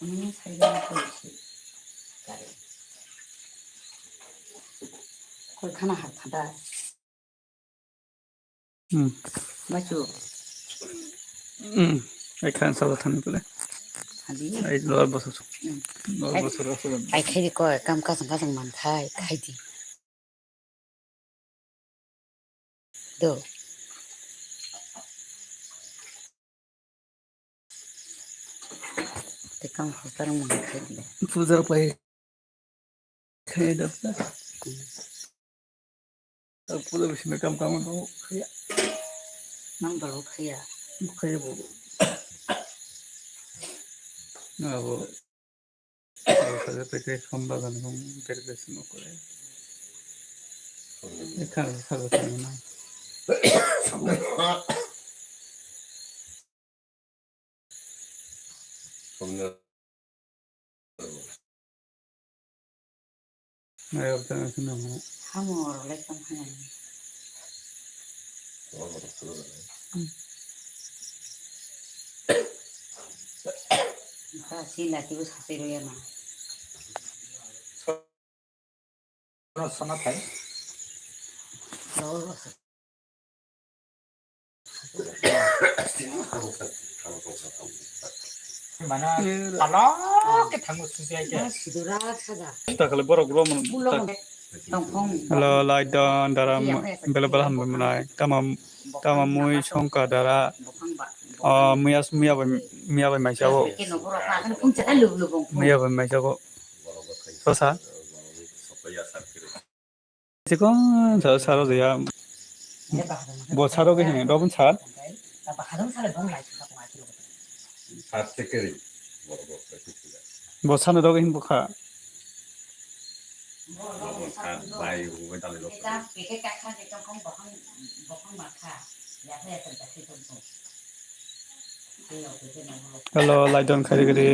살기는 그렇지. 그걸 하나 하다. 맞죠? এখানে সব থানি বলে এই লর বছর লর বছর আছে আই খাইদি কয় কাম কাজং কাজং মানথাই খাইদি দো তে কাম হস্তারং মান খাইদি পূজা পাই খাই দাও আর পূজা বেশি না কাম কাম দাও খাইয়া নাম বারো খাইয়া খাইয়া বলবো আবো সাথে থেকে সম্বাদন এবং ডেলিগেশন করে এখানে সাথে থাকি না मैं अब तक सुना हूँ हम और लेकिन खाने हाँ सीला की उस खाते रोया ना सोना था और बस mana kalau kita ngusung aja sidorak saja kita kalau borok belum bulong tongkong kalau laidan dalam bela-bela ham menai tamam mui songka dara mia bai mai jago cái nó có ra cái phun chả lù lù bông mia bai mai jago sosa 지금 저 사러 돼야 뭐 사러 계시네 여러분 차 apa kadang salah dong lah kita pengaji 뭐 사는 더 행복하 cái cách khác thì trong không bỏ không mặc cả giá thế là tất cả thông số hello laidan khari gari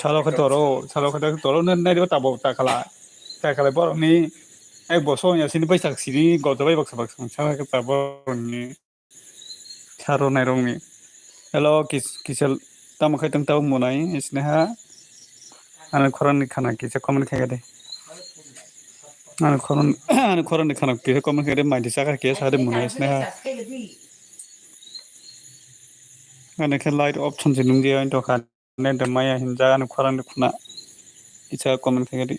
chalo khatoro na dio tabo ta khala bor ni ai bo so ya sin bai sak siri go da bai bak sabak sang sa ka tabo ni charo nai rong ni hello kisel tam khai tang taw monai isneha ana khoran ni khana kisa comment khai gade ana khoran ni khana kisa comment khai gade mai di saka ke sa de monai isneha ana khe light option jinung dia into khan ne de maya hinja ana khoran ni khuna kisa comment khai gade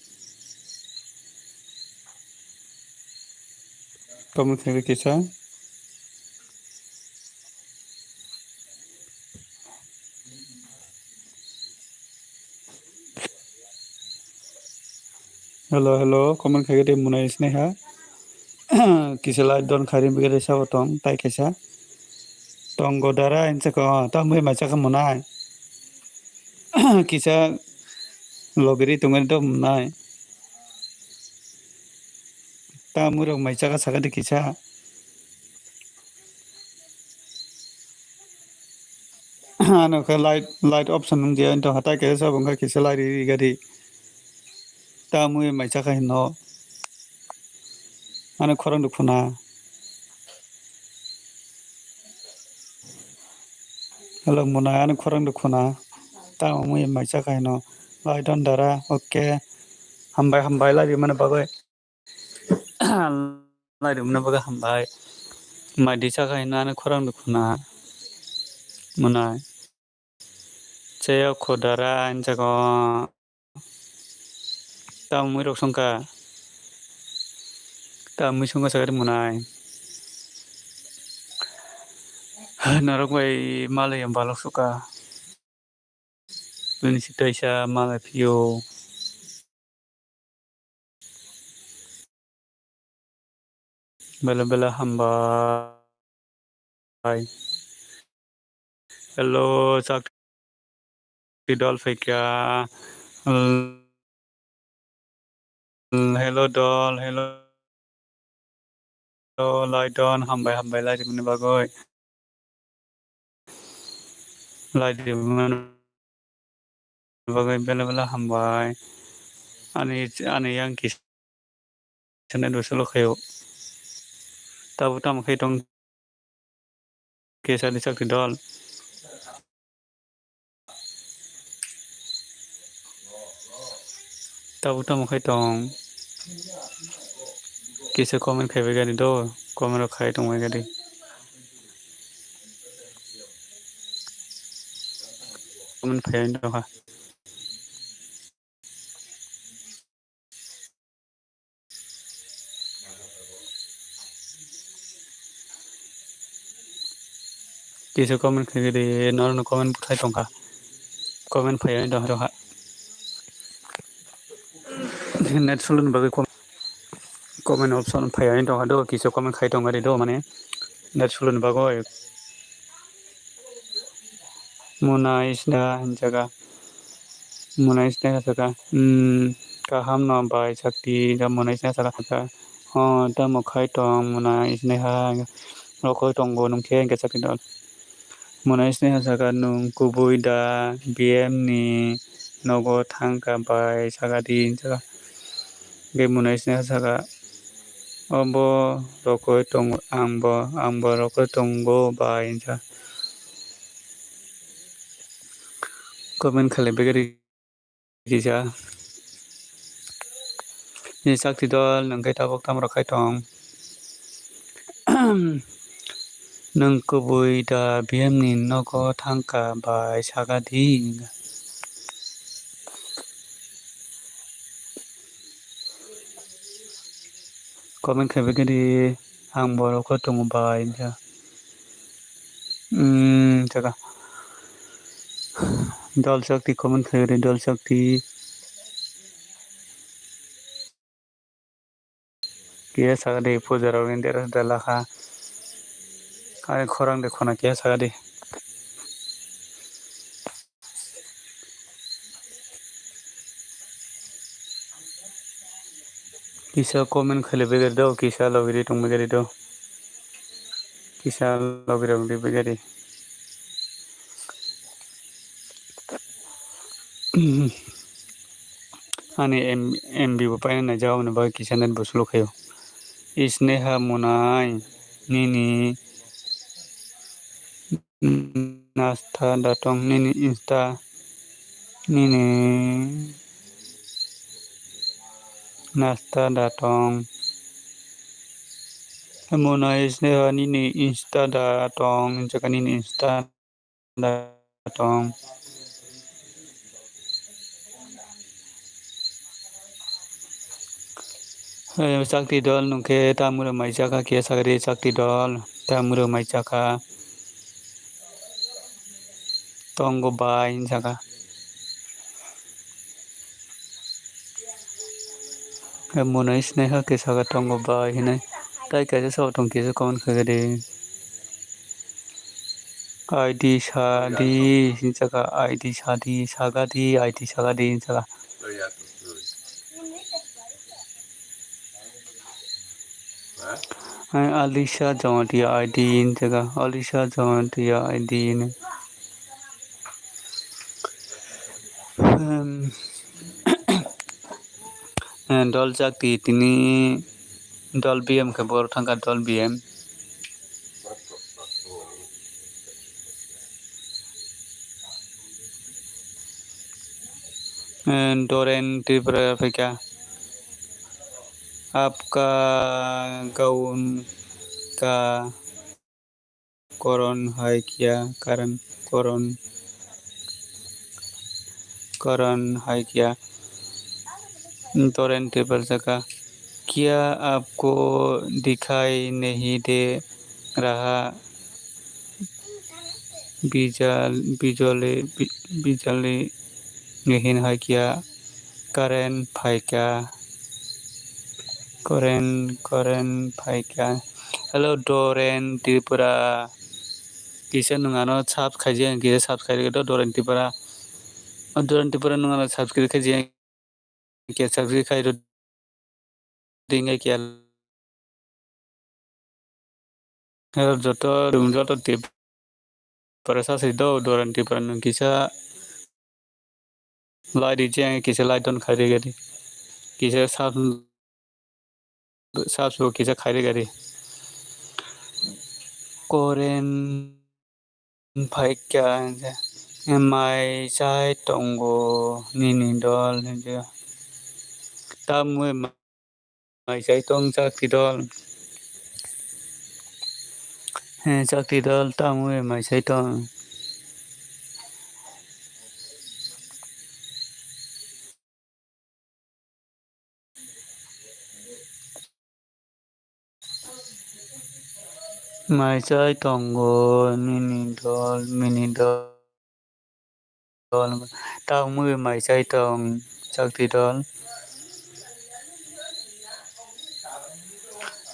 comment khai gade kisa hello comment khai gade monai isneha kisa light don khari bigade sa botong tai kisa tonggo dara insa ko ta mui ma cha ka monai kisa logeri tungan to monai ta mui rok mai cha ka saga de kisa ano ka light option nung dia into hatai ke sa bangka kisa light ri gadi ta mui mai cha ka hino ano khorang dukhuna hello monai ano khorang dukhuna ta mui mai cha ka hino light on dara okay hambai lai mana bagai lai mana bagai hambai mai di cha ka hino ano khorang dukhuna monai cheyo khodara anjago ta mui rok songka ta mui songka sagari monai narok bai malai am balok suka bini sitaisa malai pio bela hambai hello sak dol fekya hello dol hello laidon hambai lai dimne bagoi lai dimne bagoi bela hambai ani yang kis chane dosolo khayo Tabu tam khai tong kesa di sakti dol. Tabu tam khai tong kesa comment khai begari do comment khai tong begari. Comment khai do ha. Kesa comment khai begari nor no comment khai tong ha. Comment khai do ha. Net sulun bagai comment option khai do ha do kesa comment khai tong gari do mane net sulun bagai muna isna jaga muna isna jaga kaham no bai sakti da muna isna jaga ka da mo khai tong muna isna ha ro khoi tong go nung khen ke sakti dol muna isna jaga nung kubui da bm ni nogo thangka bai saga din jaga ge muna isna jaga obo ro khoi tong ambo ro khoi tong go bai ja comment khale begari kisa ni sakti dol nang kai tabok tam rakai tong nang kubui da bm ni nogo thangka bai saga din comment khai begari ang borok ko tong bai ja jaga dol sakti comment khai begari dol sakti kia saga de puja ro inde ra dala ha ai khorang de khona kia saga de kisa comment khale begari do kisa logiri tong begari do kisa logiri begari ani mb pa na jaw na ba kisa net buslo khayo isneha munai nini nasta datong nini insta nini nasta datong munai isneha nini insta datong jaga nini insta datong sakti dol nungke tamura mai jaka kia sagari sakti dol tamura mai jaka tongo bai jaka mona isne ha ke saga tongo bai hinai tai ka so tong ke so kon khagade id shadi jaka id shadi sagadi id sagadi jaka Alisha Jauntia ID in jaga Alisha Jauntia ID in dol jakti tini dol BM ke bor thangka dol BM Doren Tripura Africa आपका gown का करण है क्या करण है क्या तोरेन table जगह क्या आपको दिखाई नहीं दे रहा बिजली नहीं है क्या करेंट है क्या Koren Paika. Hello Doren Tripura. Kisa nungano subscribe kajian kisa subscribe itu Doren Tripura. Doren Tripura nungano subscribe kajian kisa subscribe itu tinggal kia. Hello joto Tripura sa sido Doren Tripura nung kisa like dijian kisa like don kari gadi. Kisa subscribe kisa kari gadi. Korean Paikya Mai Sai Tongo Nini Dol Tamwe Mai Sai Tong Sakti Dol Sakti Dol Tamwe Mai Sai Tong Mai Sai Tongo Nini Dol Mini Dol Tamwe Mai Sai Tong Sakti Dol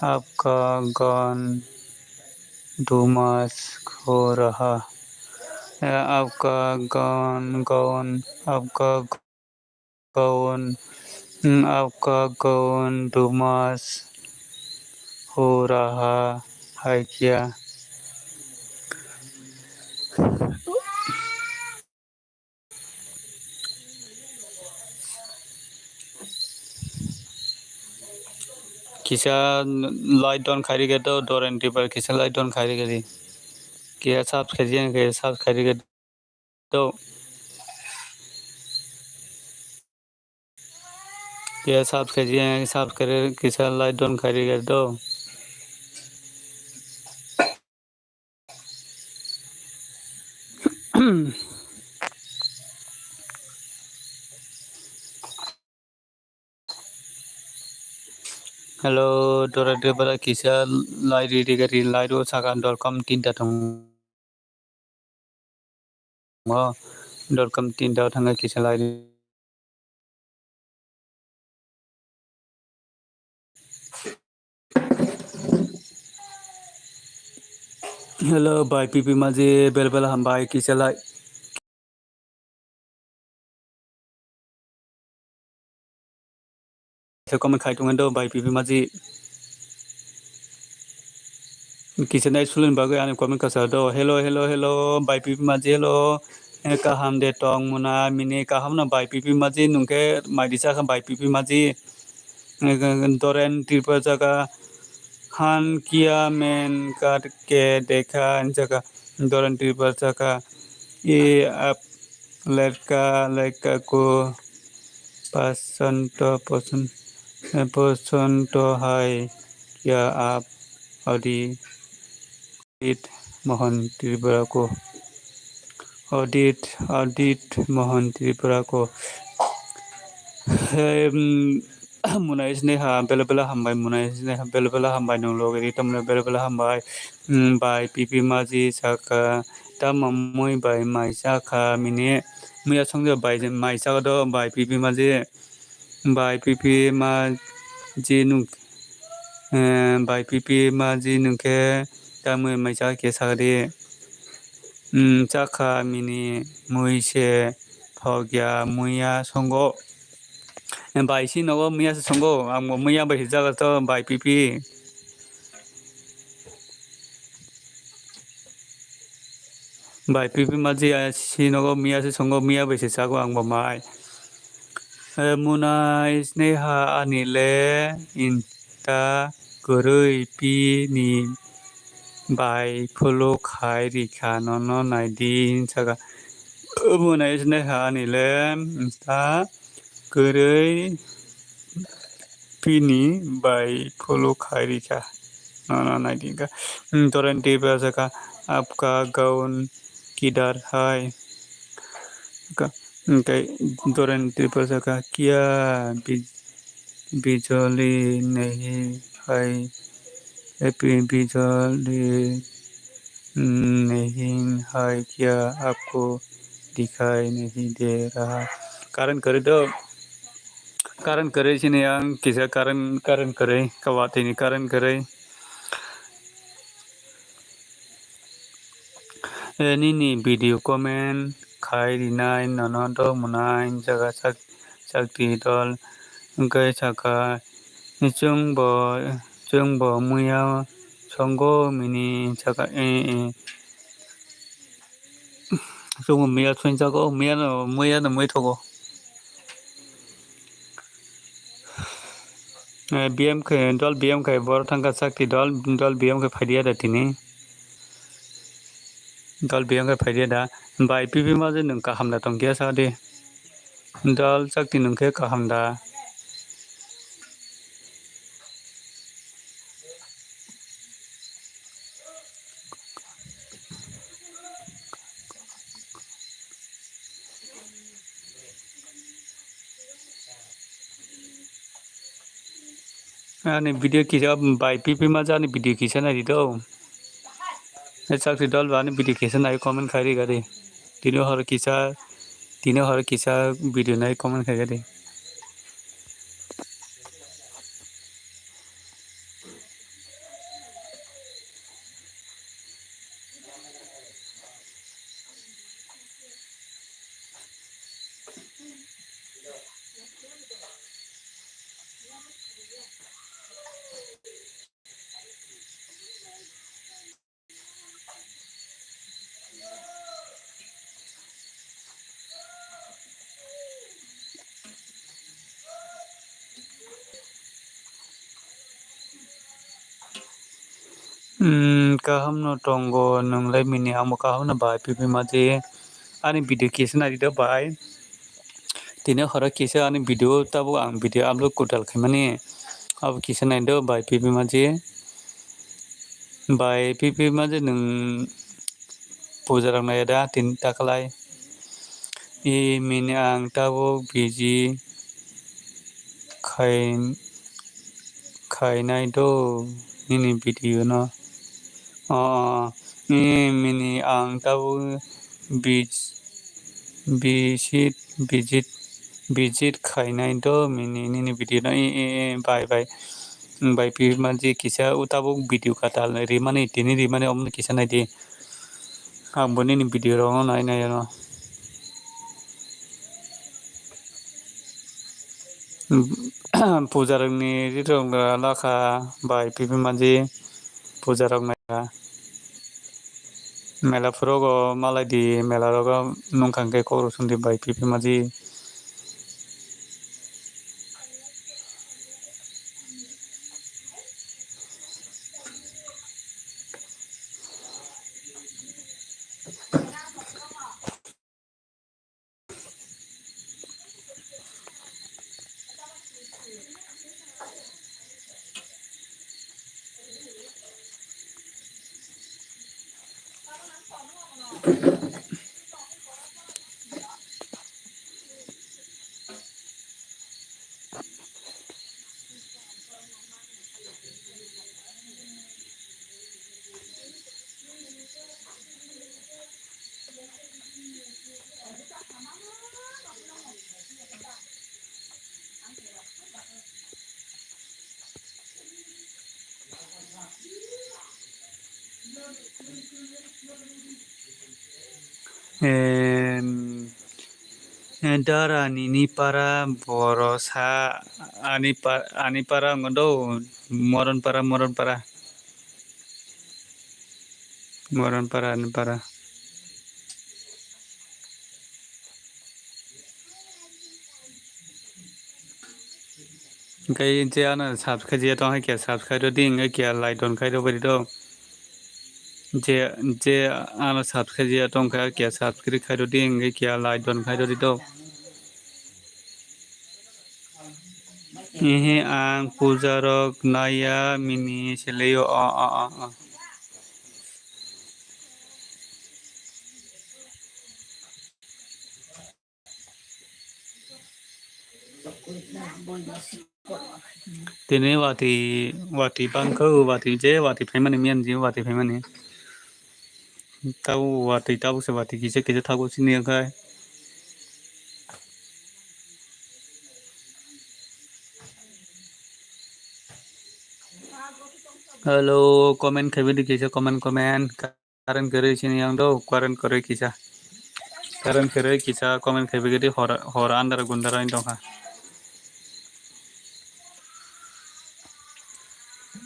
आपका गान धुमास हो रहा है आपका गान आपका गान धुमास हो रहा है क्या किसा लाइट डॉन खारी गए तो डोरेंटी पर किसा लाइट डॉन खारी गई क्या साफ खजिए के साफ खारी गए तो क्या साफ खजिए साफ करे किसा लाइट डॉन खारी गए तो हेलो डोरेंटी पर किसा लाइट रेडी करी लाइट वो साकान डॉट कॉम 3 टा .com 3 टा थांगा किसा लाइट हेलो बाय पीपी माजे बेलबेल हम बाय किसा लाइट से कमेंट खाई तुंगन दो बाय पीपी माजे किसा नाइट सुलन बागै आने कमेंट का दो हेलो बाय पीपी माजे hello kaham de tong muna mini kaham na bye पीपी माजे नुके माइदिसा का बाय पीपी माजे दोरेन त्रिपा जगह हान किया मेन काट के देखा जगह दोरेन त्रिपा जगह ये आप लड़का को पसंद है क्या आप अदित मोहन त्रिपुरा को अदित मोहन त्रिपुरा को मुनाय स्नेहा बेलबेला हामबाय मुनाय स्नेहा बेलबेला हामबाय नंलगेरि तमने बेलबेला हामबाय बाय पीपी माजी साका ता मम्मय बाय माइसा खा मिने मैया संगे बाय माइसा दो बाय पीपी माजी नु बाय पीपी माजी नुके ता मै माइसा के सागदे चाखा मिनी मुइसे थगया मुया संगो बाय सी नगो मुया संगो आं मुया बाय जागा तो बाय पीपी बाय पीपी माजी सी नगो मुया से संगो मुया बाय से जागो आं माय मुनाय स्नेहा अनिले इंता गुरुई पीनी बाय फुलो खाय रिखा नन नाइदिन सागा मुनाय स्नेहा अनिले इंता गुरुई पीनी बाय फुलो खाय रिखा नन नाइदिन का दोरेंटी पर जगह आपका गाउन किधर है दोरेंटी पर जगह क्या बिजली नहीं है बिजली नहीं है क्या आपको दिखाई नहीं दे रहा कारण करे तो कारण करे सिने आं किसा कारण करे कवातेनि कारण करे निनी वीडियो कमेंट खाई रिनाय ननद मुनाय जगह शक्ति दल गय साका जोंबो मुया संगो मिनी साका जोंबो मुया संजागो मुया न मैथगो BM के बर थांगा शक्ति दल BM के फाइदिया दतिनि dal biang ka phaide da bai pipi ma je nung ka hamda tong kya sa de dal chakti nung ke ka hamda ani video kisa bai pipi ma ja ni video kisa na di do chakti dal ba ni video kisa na comment khai ri ga de tino har kisa video na comment khai ga de kaham no tongo nung lai mini amo kaham na bai pipi ma je ani video kisa na di do bai tino har kisa ani video tabu ang video upload kotal khaimani ab kisa na do bai pipi ma je nung puja rang na da tin takalai I mini ang tabu biji khainai do nini video no mini ang tabu visit khainai do nini video no bai pi ma je kisa utabu video katal rimani tini rimani om kisa nai di ang boni ni video ro nai no puja rang ni rirong la kha bai pipi ma je puja rang na mela frogo malai di mela rogo nongkhang ke koro sundi bai pipi ma je dara nini para borosa ani para ngodo moron para ani para kai je ana subscribe je tong hai kya subscribe do ding kya like don khai do bari do je ana subscribe je tong kha kya subscribe khai do ding kya like don khai do di do ang pujarok naya mini seleyo tini wati bangko wati phaimani mian ji wati phaimani tabu se wati kise thago sini khai hello comment khai bi kise comment karan kare sini yang do karan kare kisa comment khai bi hor andar gundara in dong ha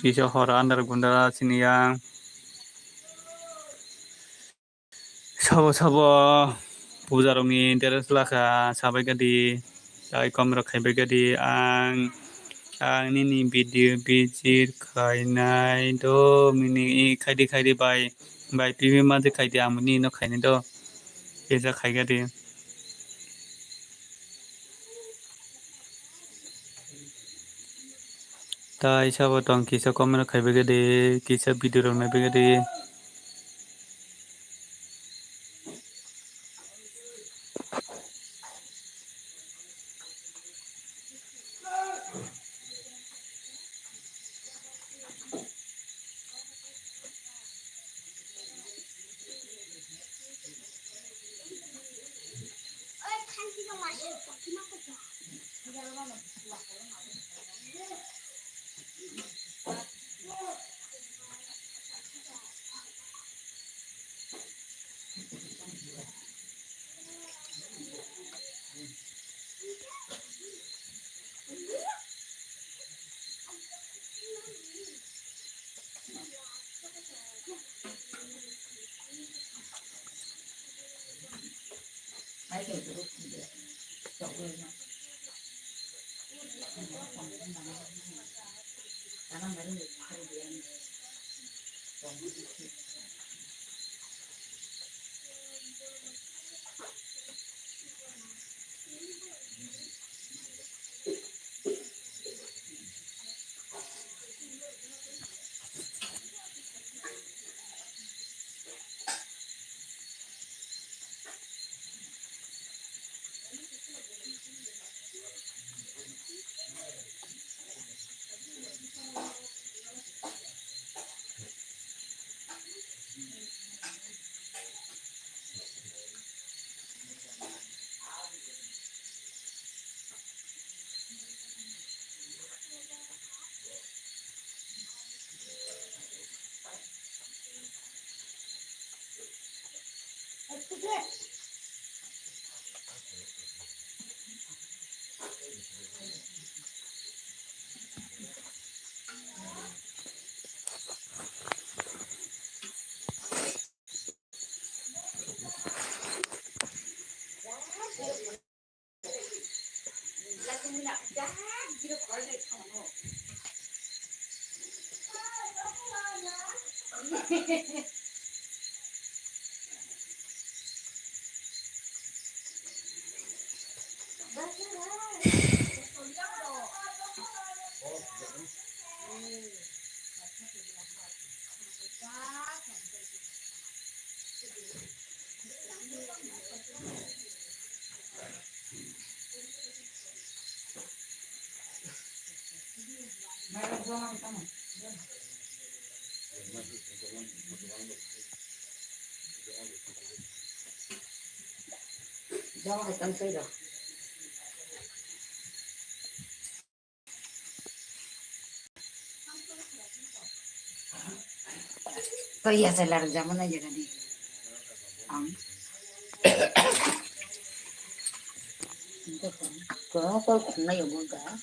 kisa hor andar gundara sini yang sabo puja rong ni interes lakha sabai gadi ai kom ro khai bi gadi ang nini video visit khainai do mini khaidi bai Bai pipi ma de khai de amuni no khai ni do eza khai ga de ta isa ba tong kisa comment khai ba ga de kisa video rong na ba ga de mấy cái lúc chậu lên mà nó mới được không điện do hay tâm cây rồi tôi giờ sẽ làm ra món này giờ đi có tôi cũng này ở cả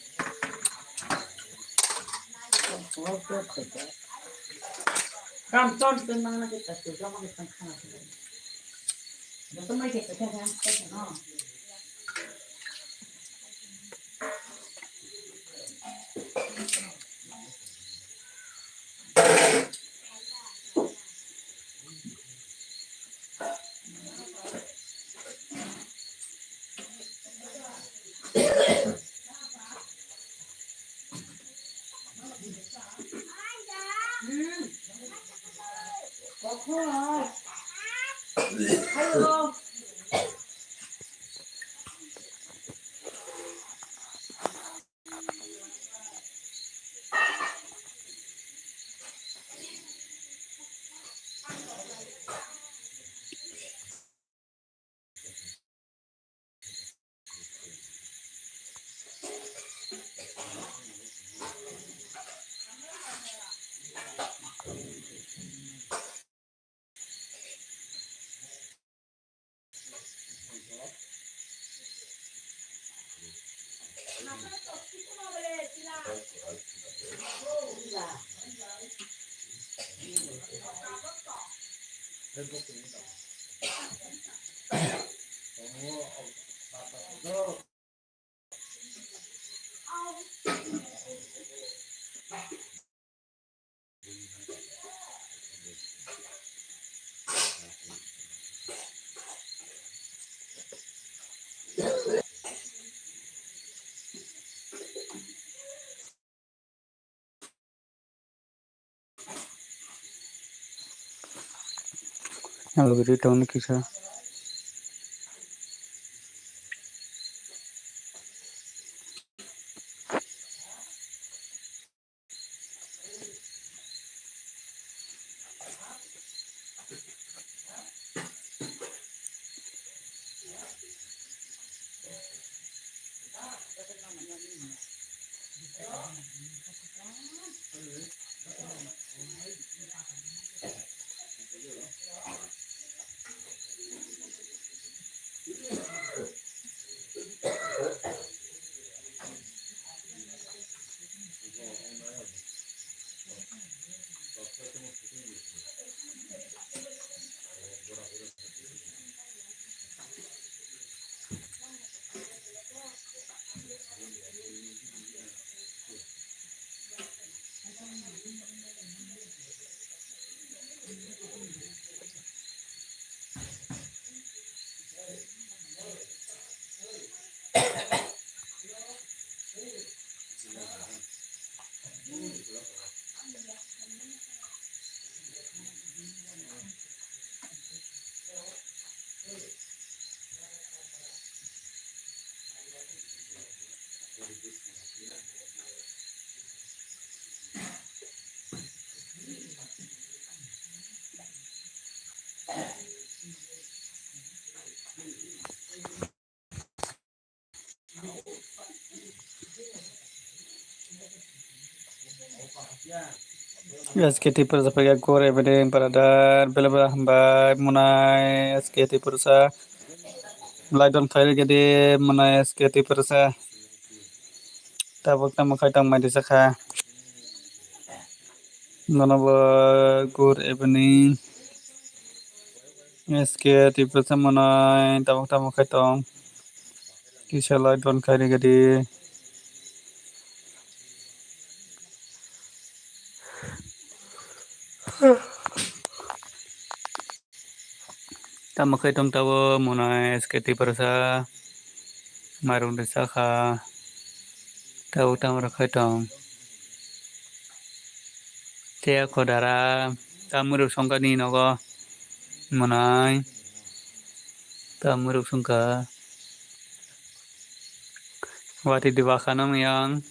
có tôi khởi cái ram ton tôi mang nó cái tật từ trong cái phần khăn này nó tôi mấy cái cái nó có thôi hello Algoritma tong kisah. SKT Persa pakai kore bedeng paradar bela-bela hambai munai SKT Persa laidon khair gede munai SKT Persa tabuk nama kai tang mai disakha nonabo gur ebeni SKT Persa munai tabuk tamu kai tong kisah laidon khair gede tamu kai tong tawo munai SKT Persa marung disakha tabuk tamu kai tong Tia kodara tamuruk songka ni nogo manai tamuruk songka wati diwakana yang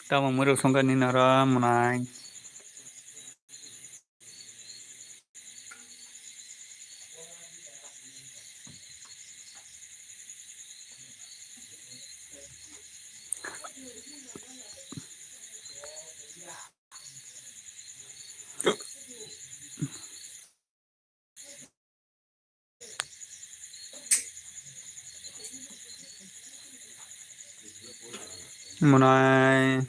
tamuruk songka ni nara manai manai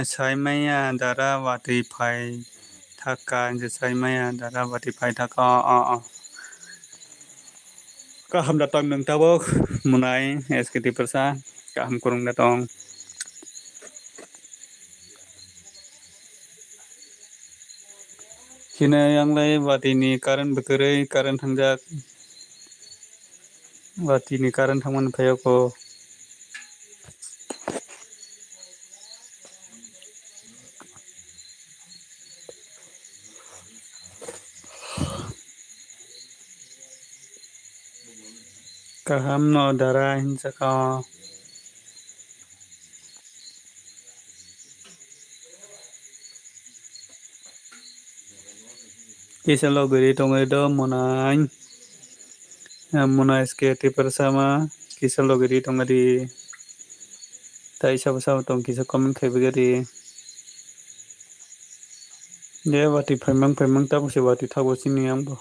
sai maya dara wati phai thaka je sai maya dara wati phai thaka kaham datang nang tawok munai SKT Persa kaham kurung datang kini yang lain wati ni karan bekerai karan hangjak wati ni karan thangman phayoko kaham no dara hinsaka kisah lo geri tongai do munai munai SKT Persa ma kisah lo geri tongai di tai sab tong kisah komen khai begeri de wati phaimang tabu se wati thabo sini ambo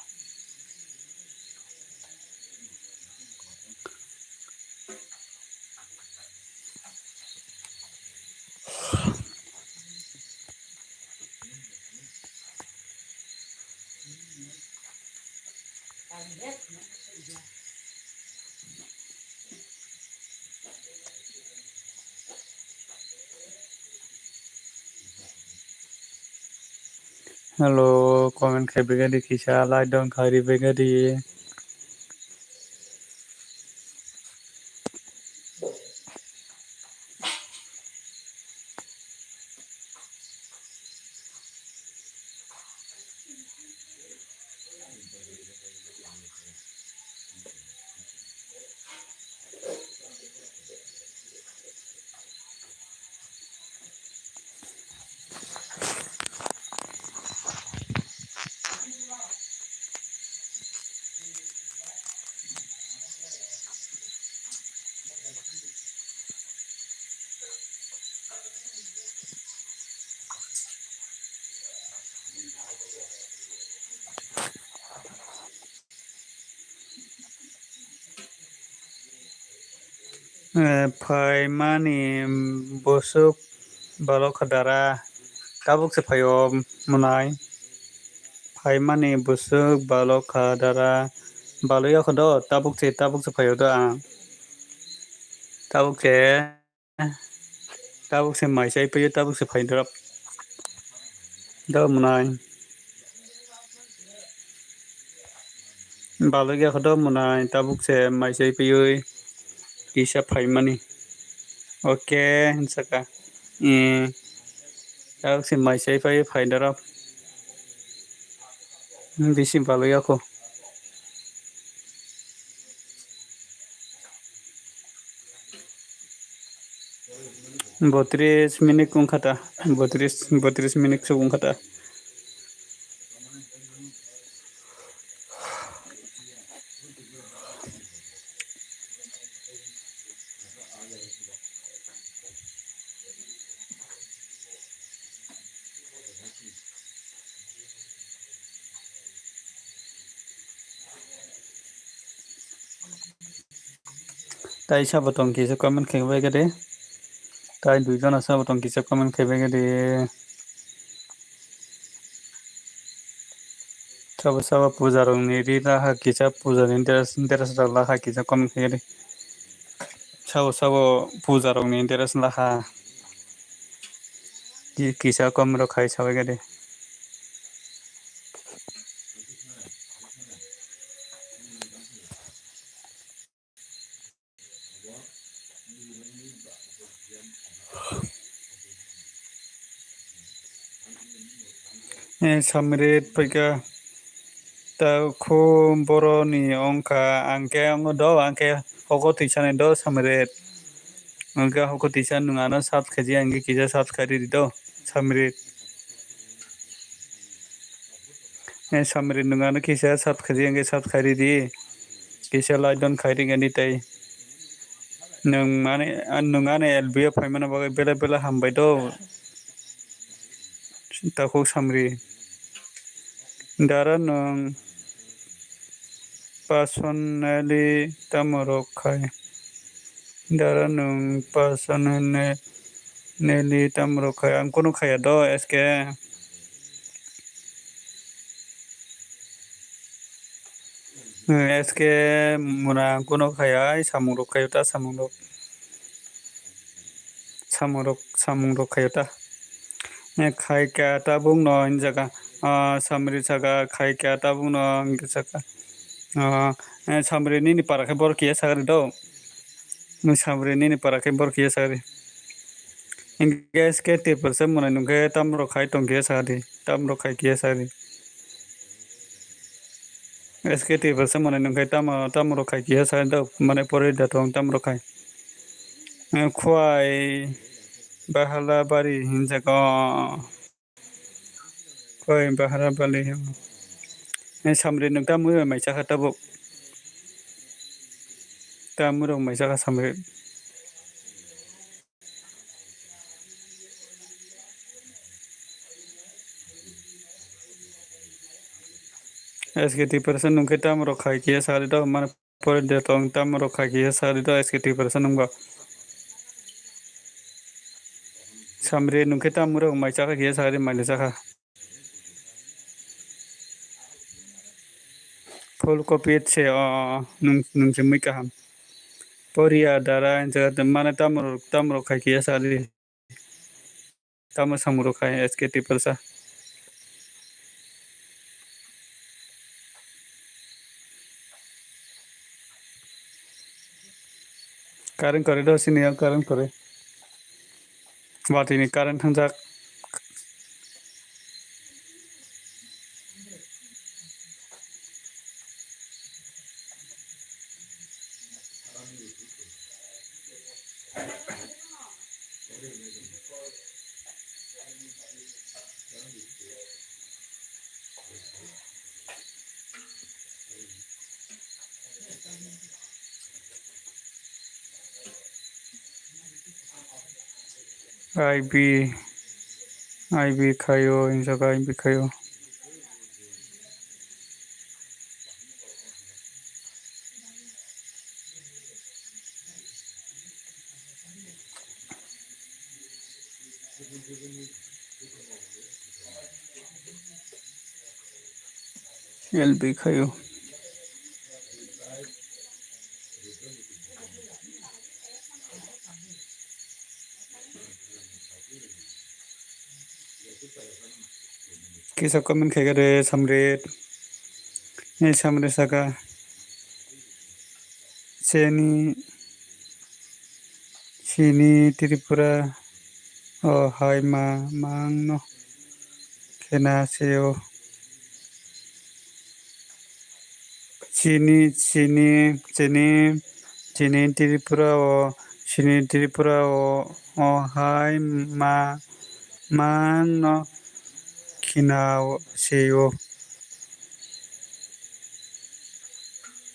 Hello, comment khai begadi kisha like don khari begadi. Phai mani busuk balok khadara tabuk se phayom munai. Phai mani busuk balok khadara baloya khodo tabuk se phayoda ang. Tabuk se mai sai pe tabuk se phaydrop. Do munai. Baloya khodo munai tabuk se mai sai pe kisa phai mani. Okay, saka. Tabuk se mai sai pe phaydrop. Bisi baloya ko. 32 menit kung kata 32 menit kung kata tai sa botong ki sa comment khebe gade tai duijon asa botong ki sa comment khebe gade saba puja rong ni ri na ha ki sa puja ni interes la ha ki sa comment khebe gade saba puja rong ni interes la ha ki sa comment ro khai sa gade samrit paika ta khu boro ni ongka angke ang do angke hogo tisane do samrit angke hogo tisan nungano 7 kg angke kisa 7 kg do samrit samrit nungano kisa 7 kg angke 7 kg di kisa lai don khairi gani tai nungane elbia phaimana bagai bela bela hambai do takho samri dara nung personally tamorok khai dara nung personally tamorok khai ang kono khaya do eske muna kono khaya samurok khayota samurok khayota khai kya ta bung no in jaga samri jaga khai kya ta bung no jaga samri ni para ke bor kiya sagari do samri ni para ke bor kiya sagari eske te persen muna nungke tamro khai tong kiya sagari tamro khai kiya sagari eske te persen muna nungke tamro khai kiya sagari do mane pore datong tamro khai khwai bahala bari hinjaga khwai bahala bali samri nung tamu mai chaka tabu tamurong mai chaka samri SKT person nungke tamro khai kiya sagari do mane pore datong tamro khai kiya sagari do SKT person nungba samri nungke tamurong mai chaka kiya sagari mai chaka ফুলকপি আছে nung semui kaham poria dara jaga mana tamro khai kiya sari tamu samuro khai SKT persa Current करे do sini ya current करे. Wat ini current hangjak. IB kayo injaga IB kayo. LB kayo. Kisah komen kayak ada samret. Ini samret saka. Sini Tripura. Oh hai mang no. Kena seo. Sini Tripura oh hai mang no. Kena seo.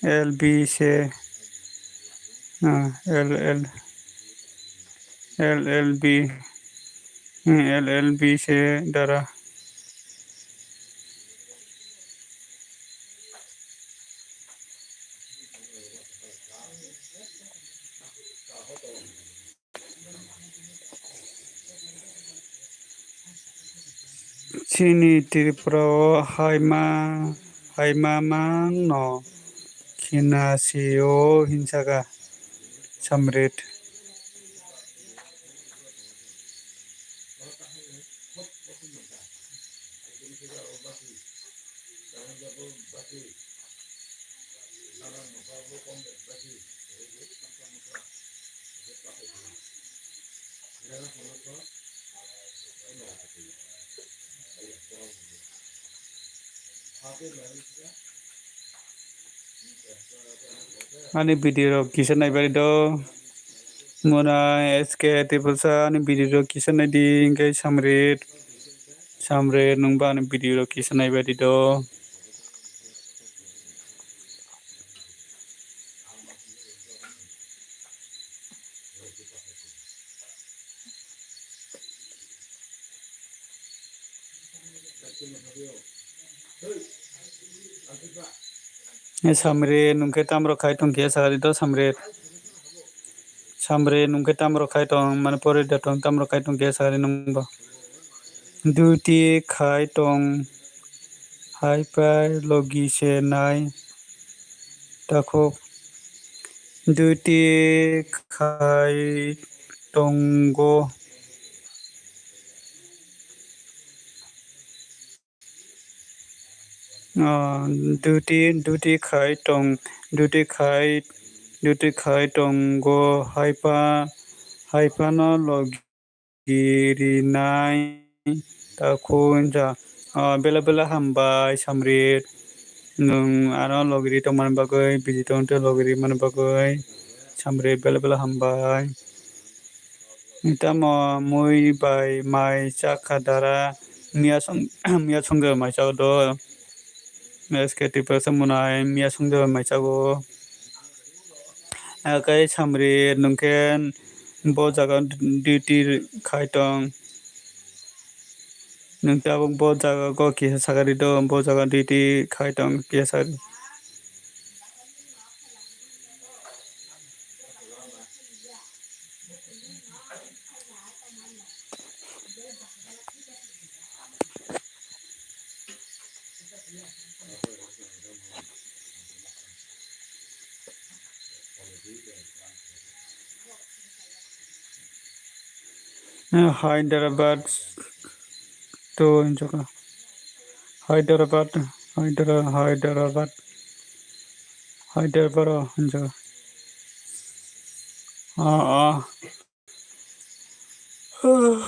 LB से LLB से डरा Sini Tripura haima mang no kina seo hinsaga samret Ani video kisah naik bari do mona SK tipulsa ani video kisah naik di ingkai samret nungba ani video kisah naik bari do samret nungkai tamro khai tong kia sagari do samret nungkai tamro khai tong mana pore datong tamro khai tong kia sagari nungba duty khai tong hai pai logi se nai tako duty khai tonggo duty khai tonggo haipa no logiri nai tako ja bela hambai samret nung ano logiri tong man bagai biji tong te logiri man bagai samret bela hambai Nita mo mui bai mai chakadara mia songja mai chak do SKT person munai mia songja mai chago akai samret nungken bo jaga duty khai tong nungta bo jaga go kisa sagari do bo jaga duty khai tong kisa sagari Hyderabad to jaka Hyderabad jaka Oh, oh.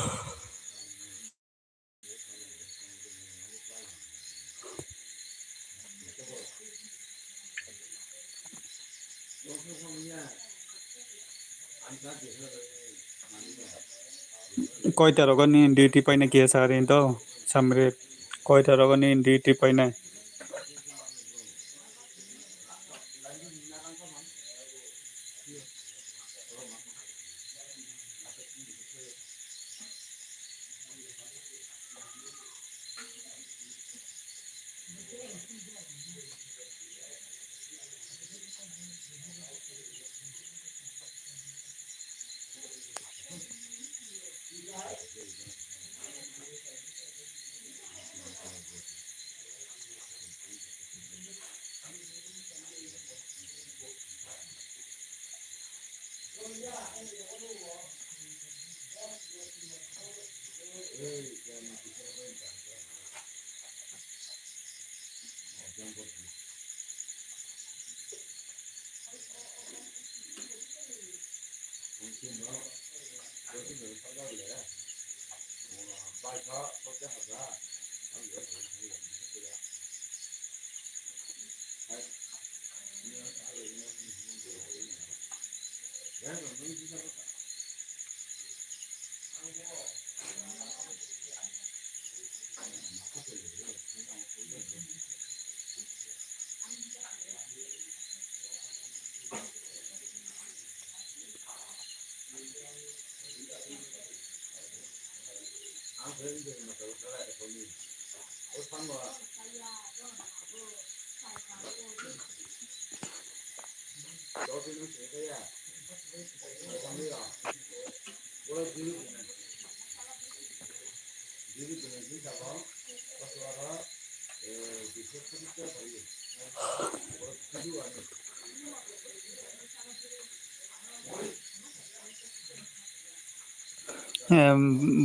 Koita rogani duty paina kia sarin to samre koita rogani duty paina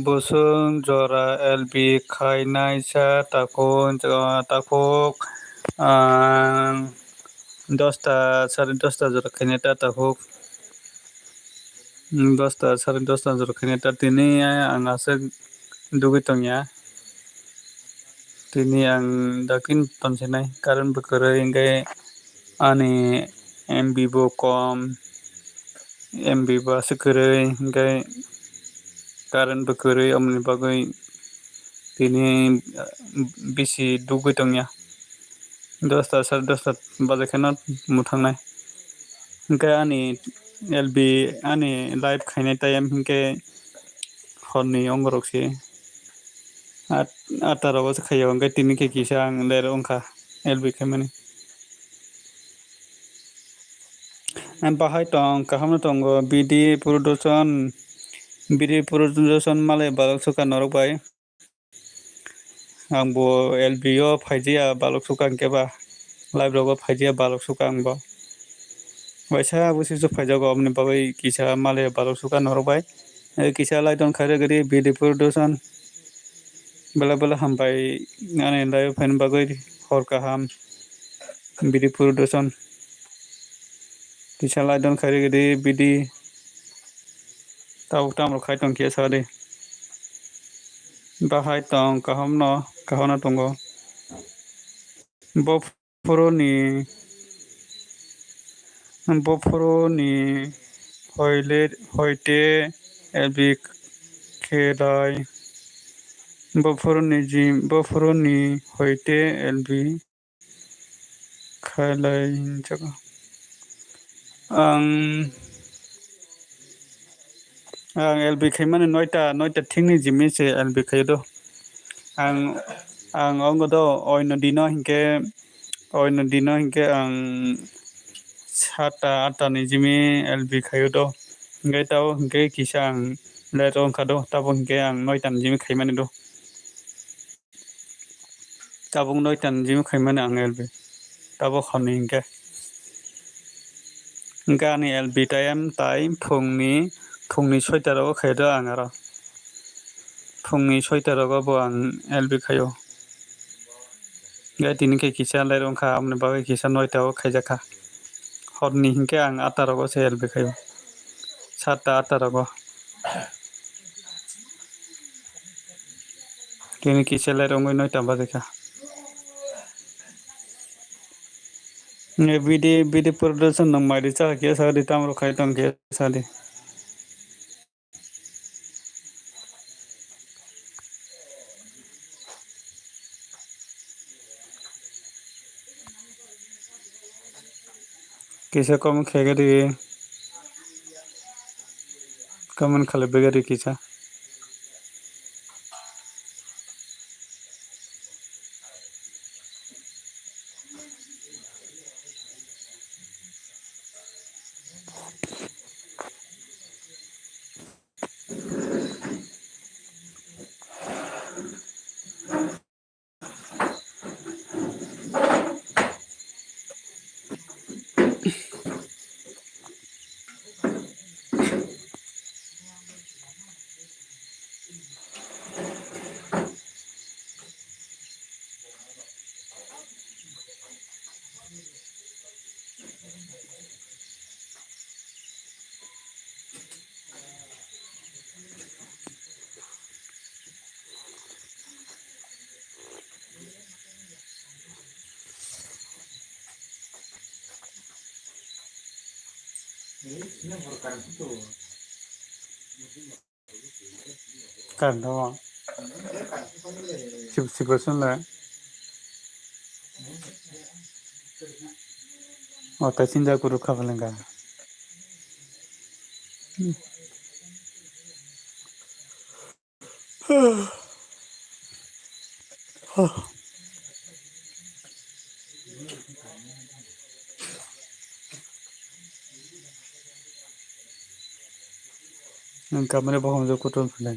Busung jora LB khainai sa takuk 10টা 10:30 jora khainata takuk 10টা 10:30 jora khainata tini ang asuk dugui tongya tini ang dakin tonsinai karon bekerei ingkai ani MB bo kom MB bo asuk kerei ingkai karon bekerei amni bagui tini bisi dugui tongya 10টা 10:30 bajakhano mutangnai ingkai ani LB ani live khainai time ingkai horni ongorokse 8টা rogo khayo ingkai tini ke kisa ang lero ongkha LB khaimani bahai tong kaham tongo BD production malai balok suka norok bai angbo LB o phaijia balok suka keba live rogo phaijia balok suka angbo waisa busi su phaijago amni bagai kisa malai balok suka norok bai kisa lai don khaire gari BD production bela bela hambai ani live fan bagai hor kaham BD production kisa lai don khaire gari BD tau tamro khai tong kia sade bahai tong kahona tongo bofuroni hoite LB khelai bofuroni hoite LB khelai jaga ang LB khaimani 9টা thingni jimi se LB khaido ang ongodo oino dino hinke ang 7টা 8টা ni jimi LB khaido ingkai tao hinkai kisa ang lero ongkhado tabo hinkai ang 9টা ni jimi khaimani do tabo 9টা ni jimi khaimani ang LB tabo khani hinkai ani LB time phungni 6টা rogo khaido ang aro phungni 6টা rogo bo ang LB khayo gai tini ke kisa lero ongkha amni bagai kisa 9টা o khaijakha horni hinkai ang 8টা rogo se LB khayo 7টা 8টা রাখো Kini kisele rongoi noi tamba dekha. Bidi production nang mari cha ke sadi tamro khai tang ke sadi. Kisa kom khega di kaman khale begari kisa. Kan do. Sip la. O ta sinja kuru khabalenga. Kamera baham jo kutol phile.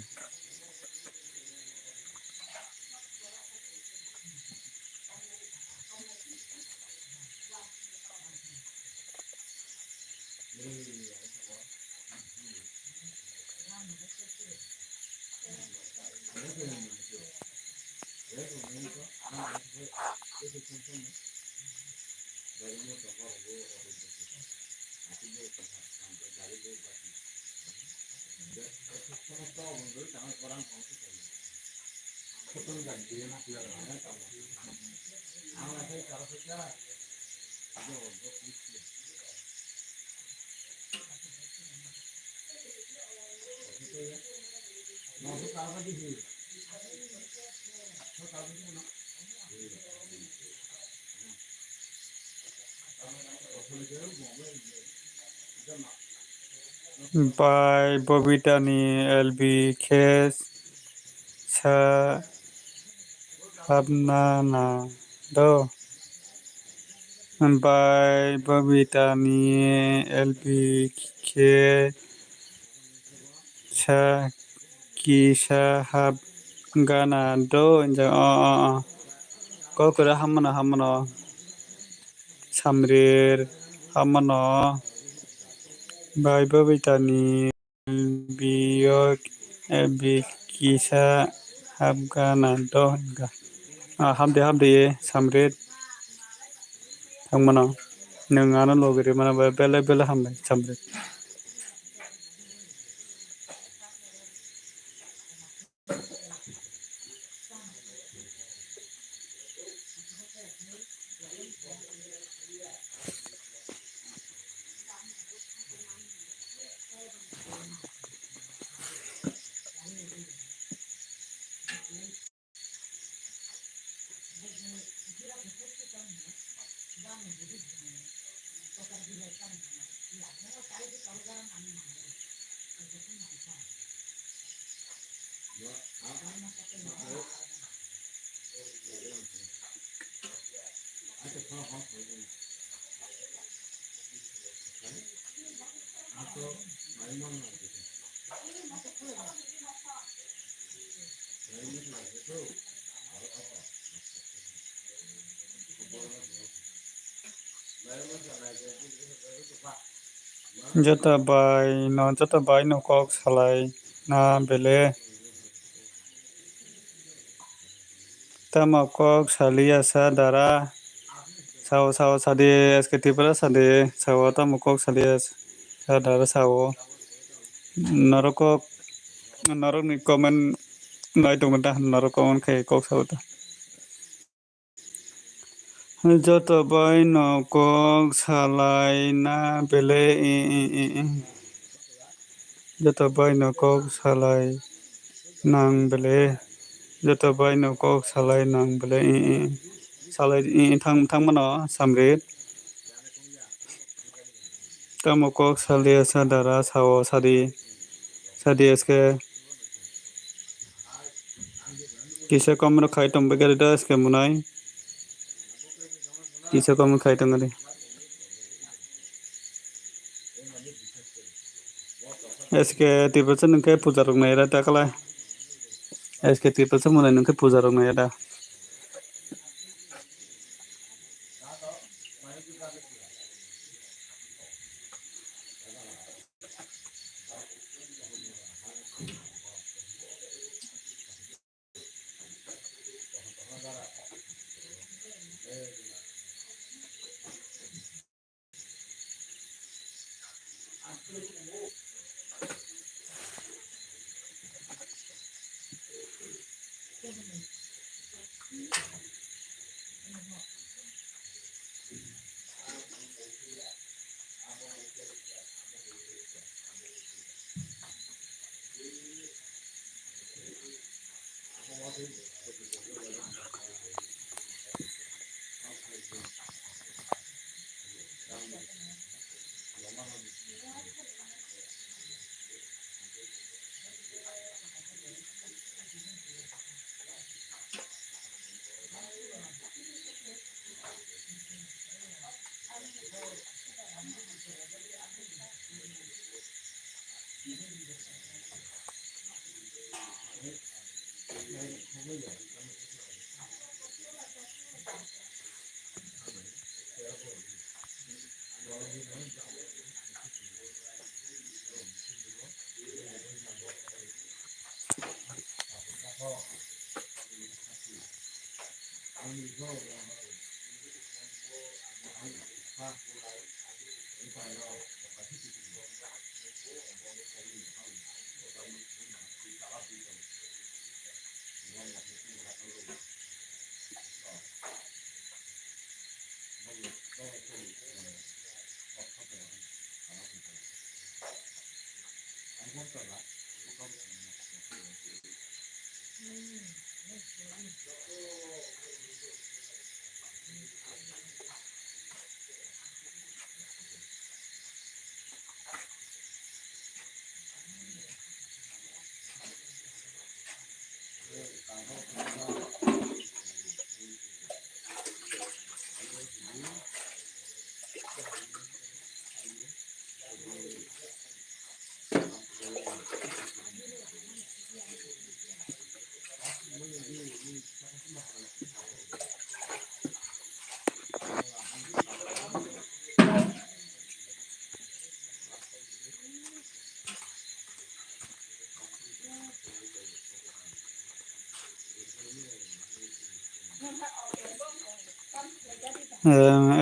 By Bobitani LB Kes Sa Habnana Do by Bobitani LB Ke Sa Kisa Habgana Do in the Kokura Hamano Samrir Hamano by Bobitani Biok Bikisa Habgana Donga Hamde Samrid Hamano Nungana Logri Mana Bella Bella Hamde Samrid. Jota by no cock salai na bele tama cock salia sa dara sao sade esketi para sade sao tama cock salia sa dara sao Narokok narok ni comment nai tong ta narok comment khai kok sao ta joto bai nokok salai na bele joto bai nokok salai nang bele joto bai nokok salai nang bele salai thang mano samrit tamokok salia sadara sao sadi sadi eske kisa kamro khai tong begari da eske munai kisa kamro khai tong ari eske tiba nungke puja rok nai ra ta kala eske tiba munai nungke puja rok nai ra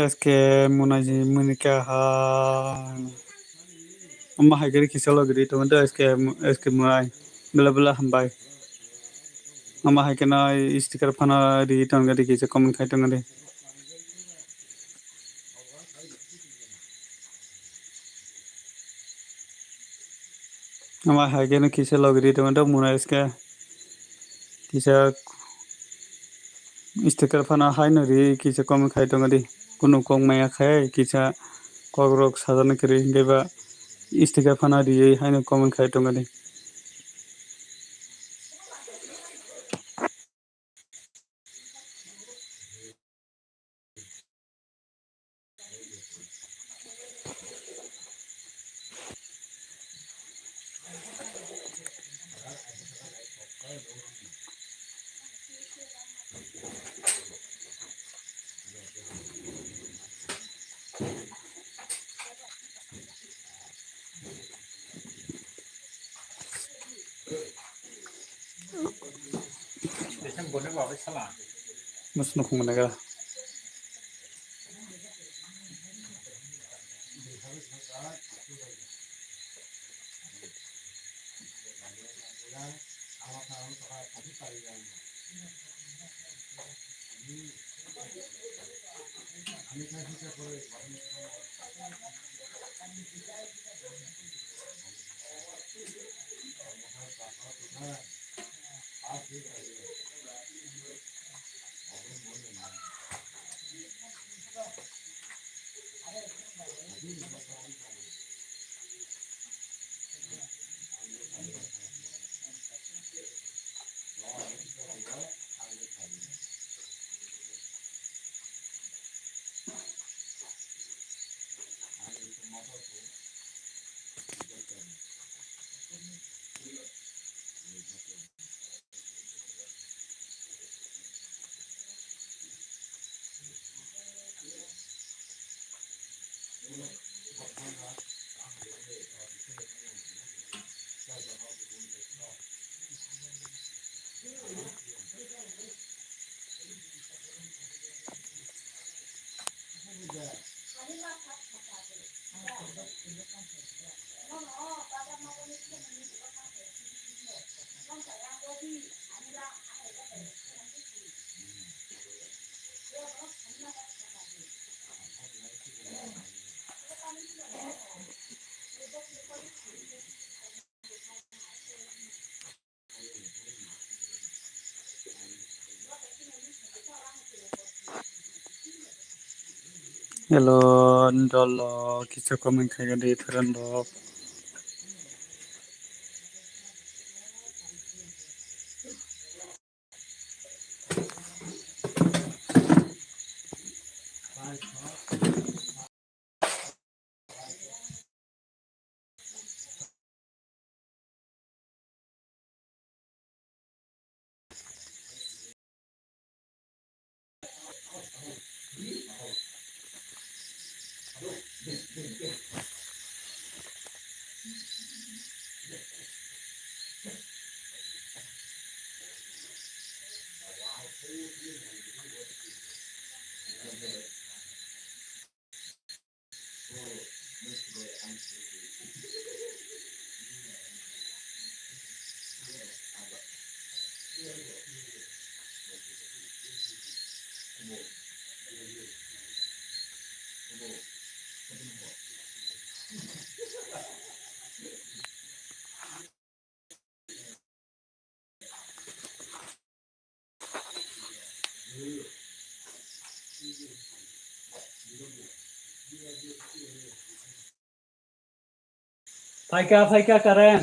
eske munaji munika ha amma haigari kisalo giri to da eske munai bela bela hambai amma haikena sticker phana ri tong gari kise comment khai tong gari amma haigena kisalo giri to da munai eske kisa sticker phana hai no ri kise comment khai tong gari kuno kong maya khai kisa kogrok sajana kri geba sticker phana ri hai no comment khai tong gari Desem bodoh bawa salah. musno khung naga Hello, Ndolo, কিছু comment খাইগে দি ফেরন rock ফাইকা করেন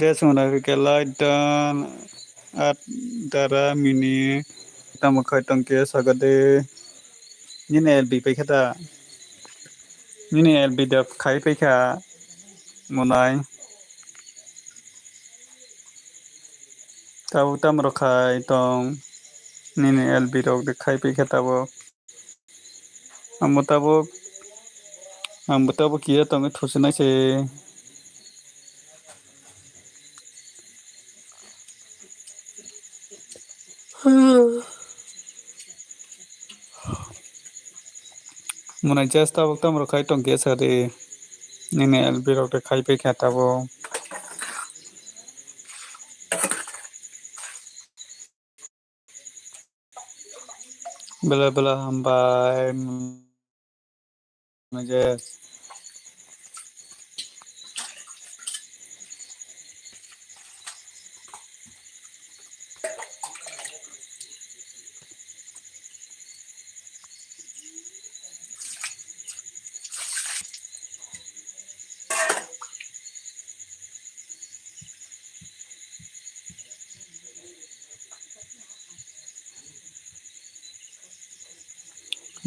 Guys, muna ke light dan at dara mini tamu khai tangke sagade nini LB pekata nini LB da khai pekha munai tabu tam ro khai tong nini LB rok de khai pekha tabu ambo tabu kia tong thusna se munai just tabu tam ro khai tong ke sade nini LB rok de khai pekha tabu bela bela hambai guys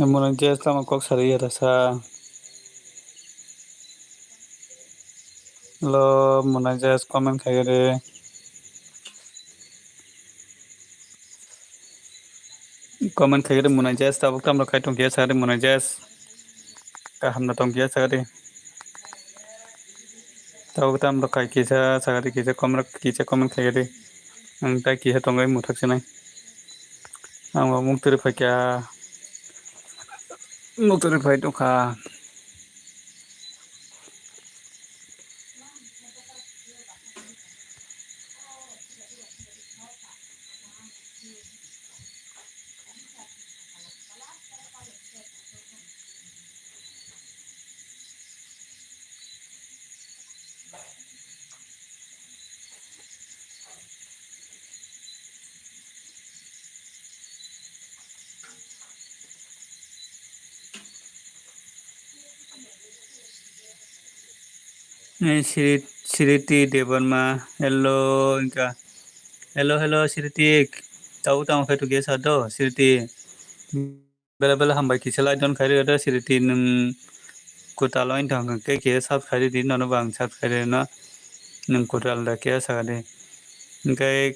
Muna jazz tama kok sari ya rasa. Lo muna jazz comment kagere. Comment kagere muna jazz tabuk tamro kai tong kia sari muna jazz. Kaham na tong kia sari. Tabuk tamro kai kisa sari kisa comment kagere. Ang ta kisa tongai mutak sinai. Ang wa mung turi pa kya. Mung turi pa ito ka. Siriti Devarma, hello Inka. Hello Siriti. Tahu tahu kai tu kia sado Siriti. Bela hambai kisela don kai ada Siriti nung kutalo in tang kai kia sab kai di nono bang sab kai na nung kutal da kia sagade. Kai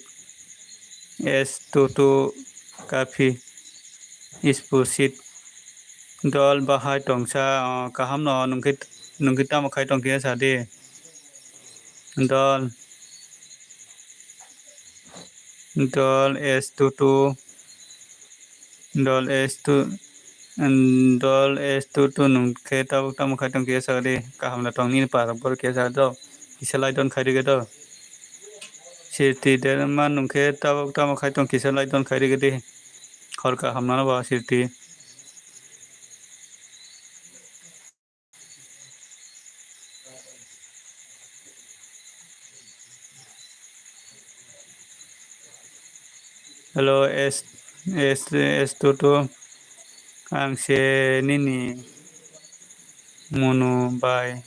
S22 kafi ispusit dol bahai tongsa kaham no nung kita mau kai tong kia sade. Dol S22 dol S22 nung kita mau kai tong kia sade kaham na tong ni para bor kia sado kisalai don kai do sirti derma nung kita mau kai tong kisalai don kai de khor kaham na ba sirti hello S22 ang se nini mono bai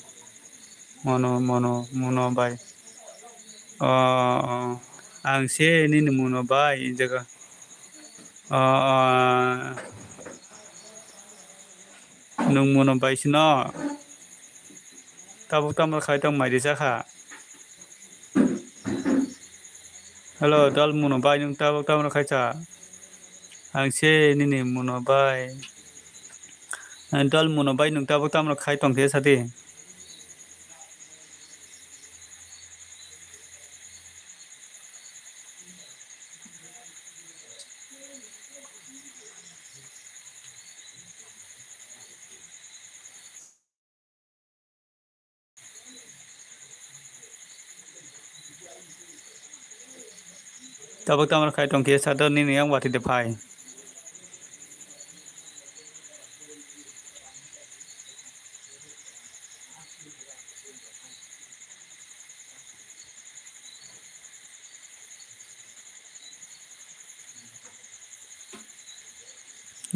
ang se nini mono bai jaga nung mono bai sino tabuk tamal khai tong mai jaka hello dal mono bai nung tabuk tamal khai cha ang se nini mono bai dal mono bai nung tabuk tamal khai tong the sadi tabuk tamal khai tong kia sado nini yang wati de phai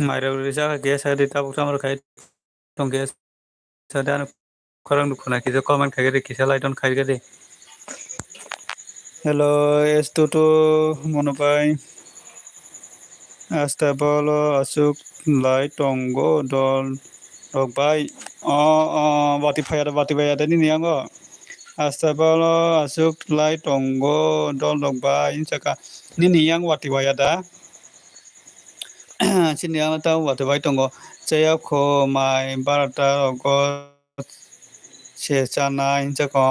Mari risa kia sadi tabuk tamal khai tong kia sada korang dukuna kisa comment khai de kisa lai don khai de hello S22 mono bai asta bolo asuk lai tongo dol dog bai wati bai ada ni niango asta bolo asuk lai tongo dol dog bai insaka ni niang wati bai ada sini yang tahu wati bai tongo caya ko mai barata go se chana insaka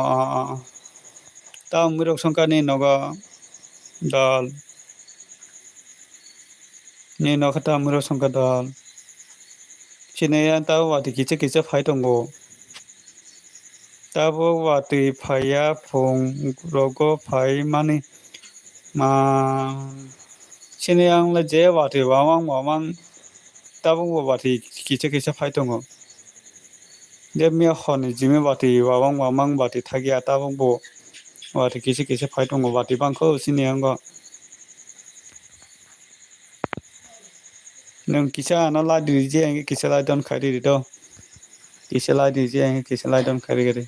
tahu mirok songka ni nogo dal ni no kata mirok songka dal sini yang tahu wati kice phai tongo tabo wati phaya phung rogo phai mani ma sini yang le je wati wamang tabo wati kice phai tongo de mi khoni jimi wati wamang wati thagia tabo bo wati kice phai tongo wati bangko sini yang go nung kisa na la du je kisa la don khai di do kisa la di je kisa la don khai gari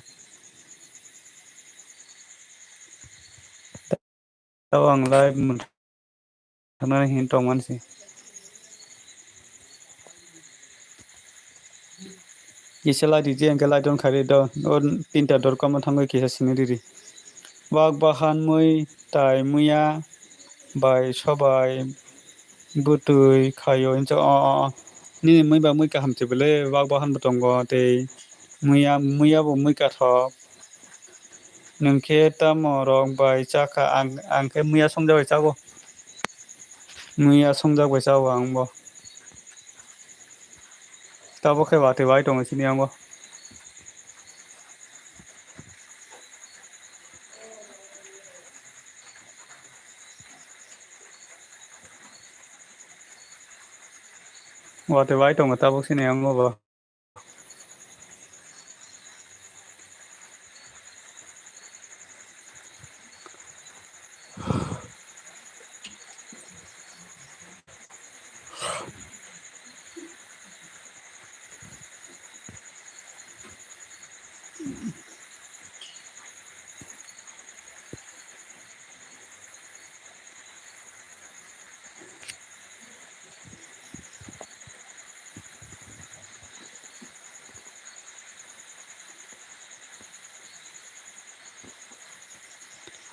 tawang lai mun thana hin tong man si kisa lai di jeng ke lai don khari do on tinta dor kam thangoi kisa sini diri wak bahan mui tai muya bai sobai butui khayo incha ni mui ba mui ka hamche bele wak bahan botongo tei muya bo mui ka thok nungke tamorok bai chaka angke muya songjabai chago muya songjabai chago angbo tabo khe wate bai tongo sini angbo wate bai tongo tabo sini angbo bo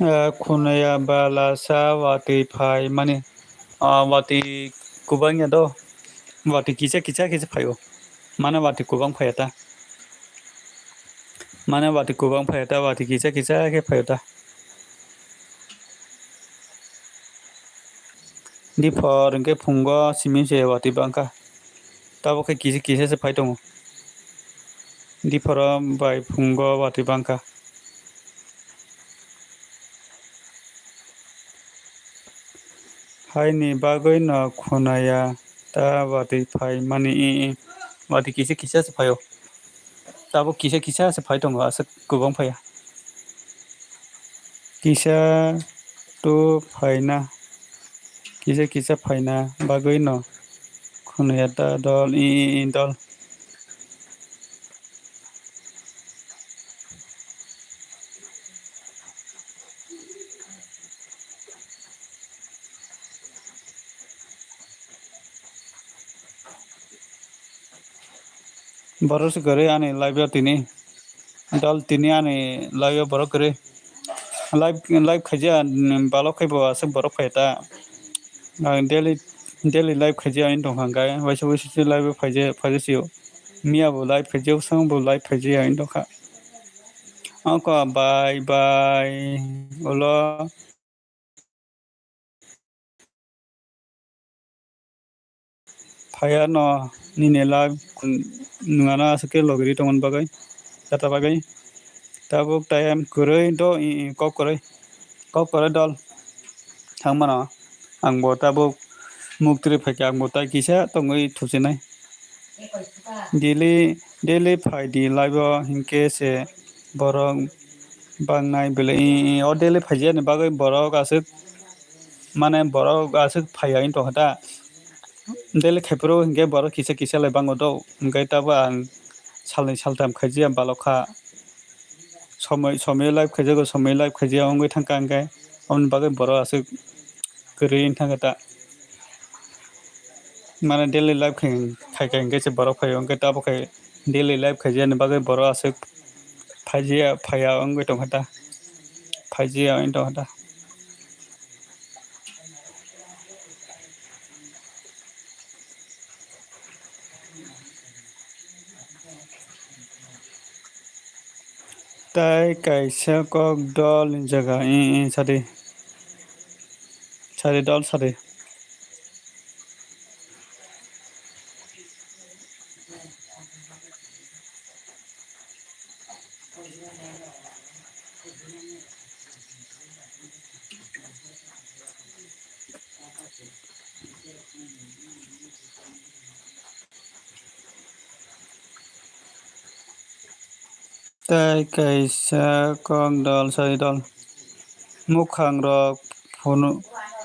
khunaya balasa wate phai mane wate kubangya do wate kisa phayo mana wate kubang phayata mana wate kubang phayata wate kisa ke phayata di phor ke phungo simin se wate bangka tabo khe kisa se phai tongo di phoram bai phungo wate bangka haini bagoi no khunaya ta wate phai mane wate kisa se phayo tabo kisa se phai tongo asa kubang phaya kisa to phaina kisa phaina bagoi no khunaya ta dol dol boros gore ani live tini dal tini ani live borok gore live khaja balok khaibo asa borok phaita daily live khaja in dong hangai waisa live phaja siyo mia bo live khaja sang bo live khaja in dong kha angko bye ulo phaya no nine live nungana asake logri tongon bagai tata bagai tabuk time kuroi do kok kore dol thangmana angbo tabuk muktri phaka angbo tai kisa tongoi thusinai daily phai di live hinke se borok bangnai bele o daily phaija ni bagai borok asuk mane borok asuk phaya in to hata daily khaipro hinke borok kisa lai bango do hinkai tabo ang salni saltam khaija balokha সময় live খাইজা অঙ্গই থাকা আঙ্গাই অমন বাগে বড় আছে গরিন থাকাটা মানে daily live খাইকা গেছে বড় ফাই অঙ্গে তাবো খাই ডেইলি লাইভ খাইজা বাগে বড় আছে ফাইয়া অঙ্গই টংখাটা ফাইজিয়া অঙ্গ টংখাটা তাই কাইসা কক দল জায়গা সারি দল সারি তাই কাইসা কক দল সারি দল মুখাং রক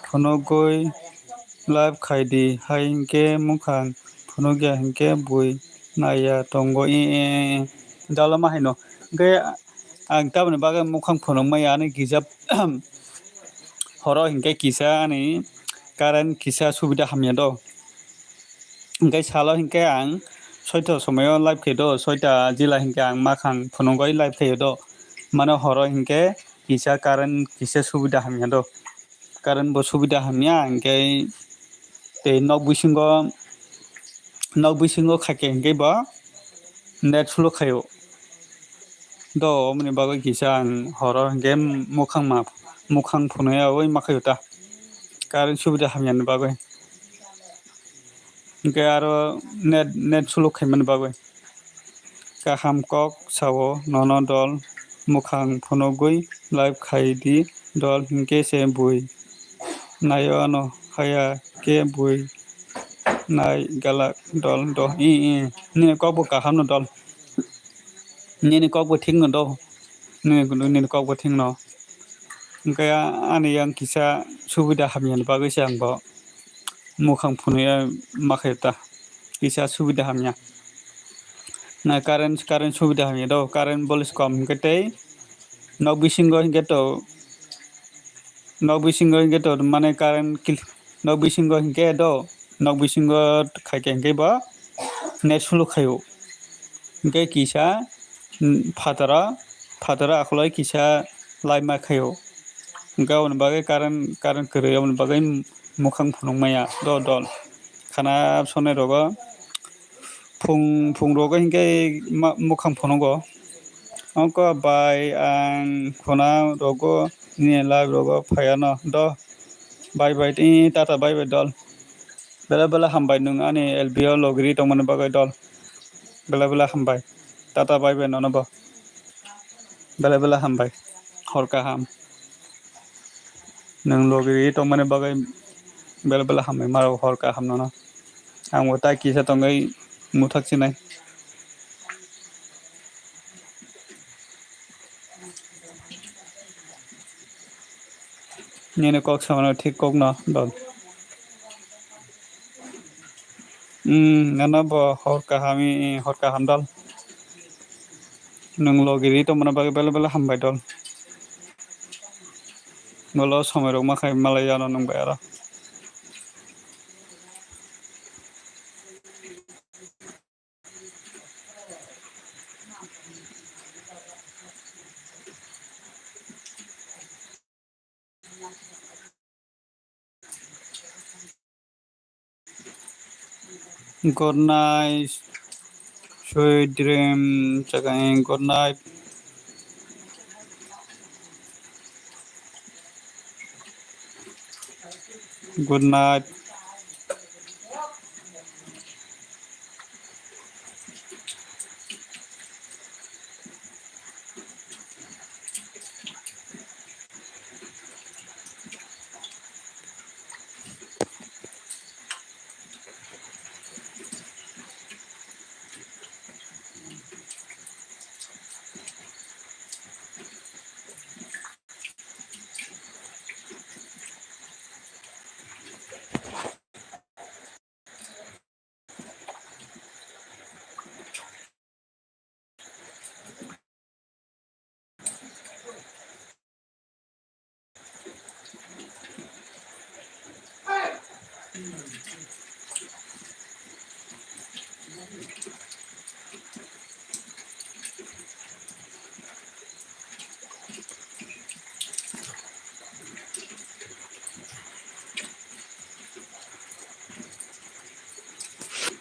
ফনগই লাইভ খাইদি হাইকে মুখাং ফনগিয়া হিংকে বুই Naiya টंगो dala mahino ge ang tabni baga mukhang phonong mai ani gijab horo hingke kisa ani karan kisa subida hamya do hingke salo hingke ang ছয়টা সময় লাইভ খেয়েতো ছয়টা জিলা হিংকে আং মাখাং ফুনঙ্গই লাইভ খেয়েতো মানে হর হিংকে কিসা কারেন্ট কিসা সুবিধা হামিয়া তো কারেন্ট bo সুবিধা হামিয়া হিংকে te nok bisingo khake hiংke ba net sulo khayo do omni bagoi kisa ang hor hiংke mukhang phunaya oi makhayota karen subida hamyan bagoi hiংke aro net sulo khaiman bagoi kaham kok sawo nono dol mukhang phunogoi live khaidi dol hiংke se bui nayo ano khaya ke bui nai galak dol do ni kok bo kaham no dol ni kok bo thing no do ni kok bo thing no hiংke ani yang kisa subida hamyan bagoi se ang bo mukhang phunaya makhayota kisa subida hamya na current subida hamya do current bolis kom hiংke tei nok bisingo hiংke to mane current nok bisingo hiংke do nok bisingo khaike hiংke ba net sulo khayo hiংke kisa fatara akhloi kisa laima khayo hiংke on bagai current kwrwi on bagai mukhang phunukmaya do dol khana sonai rogo phung rogo hiংke mukhang phunukgo onko bai ang khuna rogo ni live rogo phayano do bye ti tata bye dol bela hambai nung ani lbo logri tongmani bagai dol bela hambai tata bye nono bo bela hambai hor kaham nung logri tongmani bagai bela hambai maro hor kaham nono ang ta kisa tongai muthak sinai ni kok samano thik kok no dol nana bo hor kaham dol nung logri tongmani bagai bela hambai dol bolo somai rok makhai malai ano nungbai aro good night sweet dream chakai good night good night